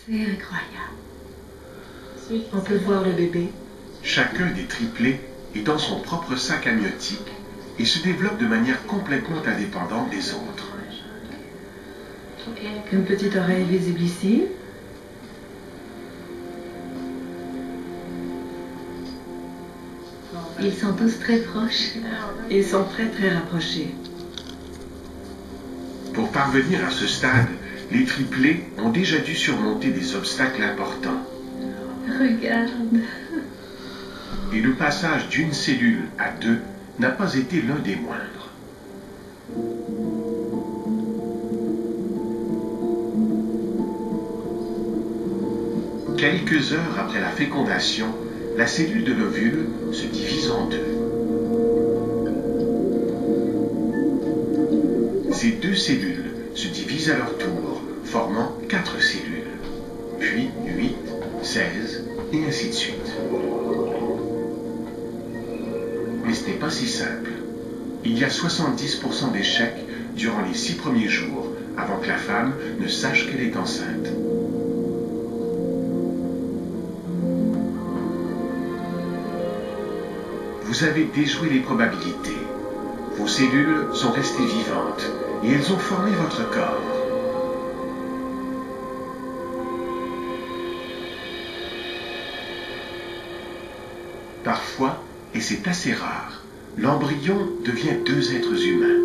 C'est incroyable. On peut voir le bébé. Chacun des triplés est dans son propre sac amniotique et se développe de manière complètement indépendante des autres. Une petite oreille visible ici. Ils sont tous très proches. Ils sont très très rapprochés. Pour parvenir à ce stade, les triplés ont déjà dû surmonter des obstacles importants. Regarde. Et le passage d'une cellule à deux n'a pas été l'un des moindres. Quelques heures après la fécondation, la cellule de l'ovule se divise en deux. Ces deux cellules se divisent à leur tour, formant 4 cellules, puis 8, 16, et ainsi de suite. Mais ce n'est pas si simple. Il y a 70% d'échecs durant les 6 premiers jours, avant que la femme ne sache qu'elle est enceinte. Vous avez déjoué les probabilités. Vos cellules sont restées vivantes et elles ont formé votre corps. Parfois, et c'est assez rare, l'embryon devient 2 êtres humains.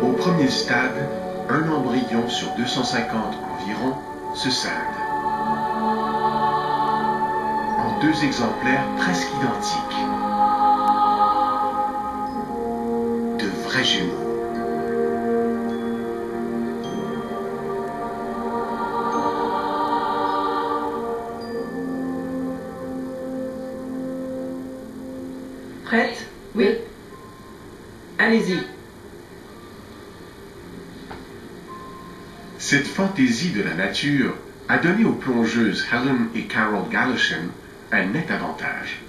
Au premier stade, un embryon sur 250 environ se scinde. En 2 exemplaires presque identiques. De vrais jumeaux. Prête? Oui. Allez-y. Cette fantaisie de la nature a donné aux plongeuses Helen et Carol Gallatin un net avantage.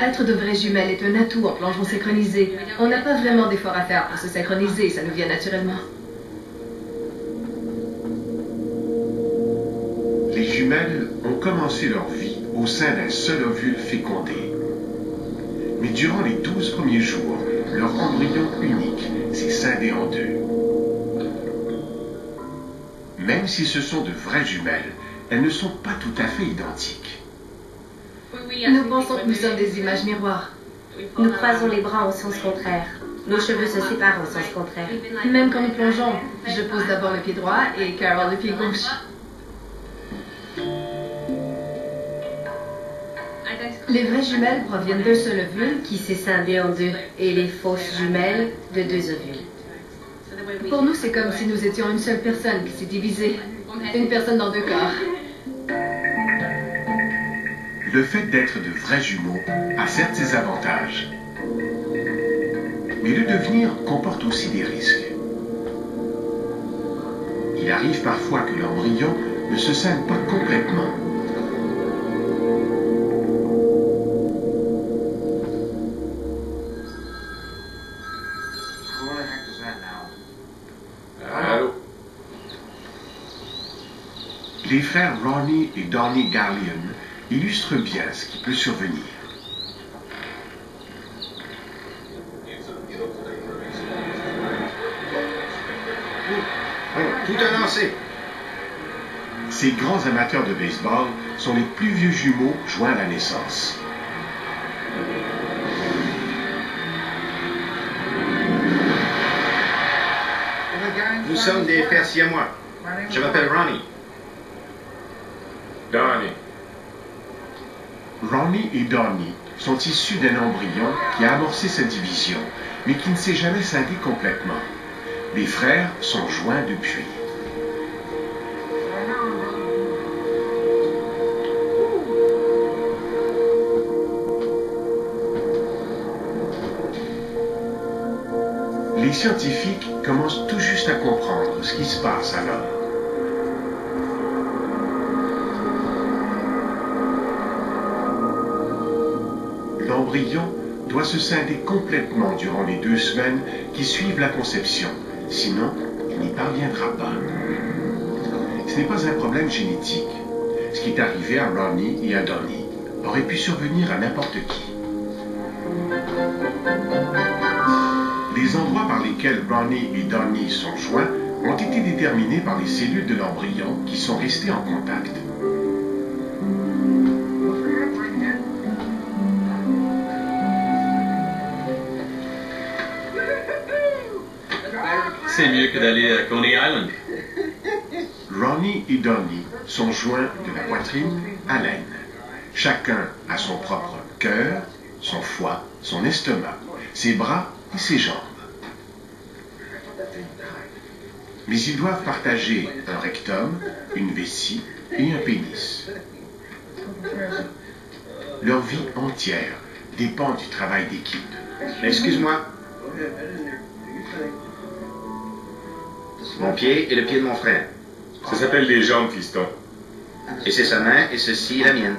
Être de vraies jumelles est un atout en plongeon synchronisé. On n'a pas vraiment d'effort à faire pour se synchroniser, ça nous vient naturellement. Les jumelles ont commencé leur vie au sein d'un seul ovule fécondé. Mais durant les 12 premiers jours, leur embryon unique s'est scindé en 2. Même si ce sont de vraies jumelles, elles ne sont pas tout à fait identiques. Nous pensons que nous sommes des images miroirs. Nous croisons les bras en sens contraire. Nos cheveux se séparent en sens contraire. Même quand nous plongeons, je pose d'abord le pied droit et Carol le pied gauche. Les vraies jumelles proviennent d'un seul ovule Qui s'est scindé en 2 et les fausses jumelles de 2 ovules. Pour nous, c'est comme si nous étions une seule personne qui s'est divisée. Une personne dans 2 corps. Le fait d'être de vrais jumeaux a certes ses avantages. Mais le devenir comporte aussi des risques. Il arrive parfois que l'embryon ne se scinde pas complètement. Allô? Les frères Ronnie et Donnie Gallion illustrent bien ce qui peut survenir. Tout a lancé. Ces grands amateurs de baseball sont les plus vieux jumeaux joints à la naissance. Nous sommes des frères siamois. Je m'appelle Ronnie. Donnie. Ronnie et Donnie sont issus d'un embryon qui a amorcé sa division, mais qui ne s'est jamais scindé complètement. Les frères sont joints depuis. Les scientifiques commencent tout juste à comprendre ce qui se passe alors. L'embryon doit se scinder complètement durant les 2 semaines qui suivent la conception, sinon il n'y parviendra pas. Ce n'est pas un problème génétique. Ce qui est arrivé à Ronnie et à Donnie aurait pu survenir à n'importe qui. Les endroits par lesquels Ronnie et Donnie sont joints ont été déterminés par les cellules de l'embryon qui sont restées en contact. C'est mieux que d'aller à Coney Island. Ronnie et Donnie sont joints de la poitrine à l'aine. Chacun a son propre cœur, son foie, son estomac, ses bras et ses jambes. Mais ils doivent partager un rectum, une vessie et un pénis. Leur vie entière dépend du travail d'équipe. Excuse-moi. Mon pied et le pied de mon frère. Ça s'appelle des jambes, fiston. Et c'est sa main et ceci la mienne.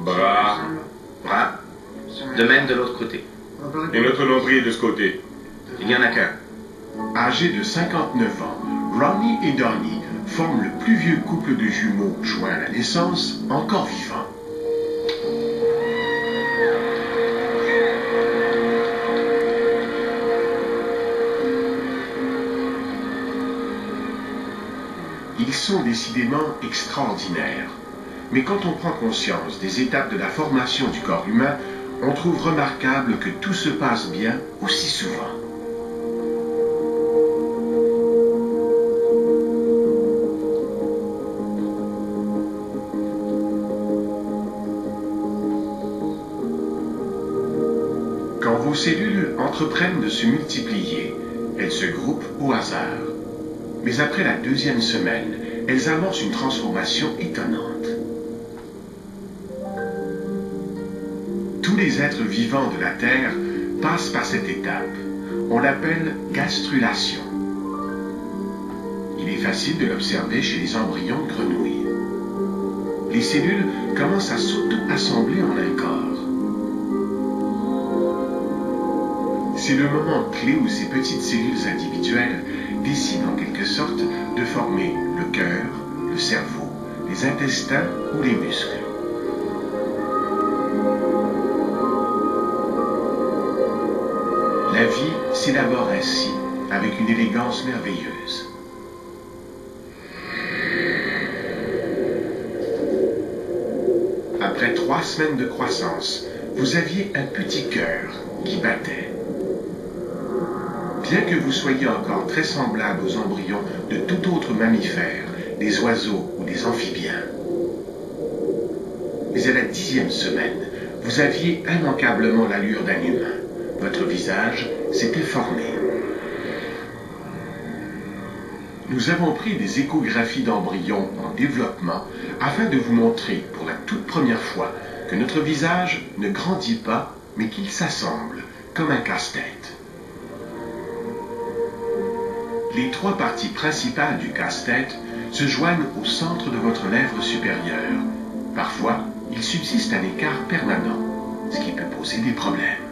Bras. Bras. De même de l'autre côté. Et notre nombril de ce côté. Il n'y en a qu'un. Âgés de 59 ans, Ronnie et Donnie forment le plus vieux couple de jumeaux joints à la naissance encore vivant. Ils sont décidément extraordinaires. Mais quand on prend conscience des étapes de la formation du corps humain, on trouve remarquable que tout se passe bien aussi souvent. Quand vos cellules entreprennent de se multiplier, elles se groupent au hasard. Mais après la 2e semaine, elles amorcent une transformation étonnante. Tous les êtres vivants de la Terre passent par cette étape. On l'appelle gastrulation. Il est facile de l'observer chez les embryons de grenouilles. Les cellules commencent à s'auto-assembler en un corps. C'est le moment clé où ces petites cellules individuelles décident en quelque sorte de former le cœur, le cerveau, les intestins ou les muscles. La vie s'élabore ainsi, avec une élégance merveilleuse. Après 3 semaines de croissance, vous aviez un petit cœur qui battait. Bien que vous soyez encore très semblable aux embryons de tout autre mammifère, des oiseaux ou des amphibiens. Mais à la 10e semaine, vous aviez immanquablement l'allure d'un humain. Votre visage s'était formé. Nous avons pris des échographies d'embryons en développement afin de vous montrer pour la toute première fois que notre visage ne grandit pas, mais qu'il s'assemble comme un casse-tête. Les 3 parties principales du casse-tête se joignent au centre de votre lèvre supérieure. Parfois, il subsiste un écart permanent, ce qui peut poser des problèmes.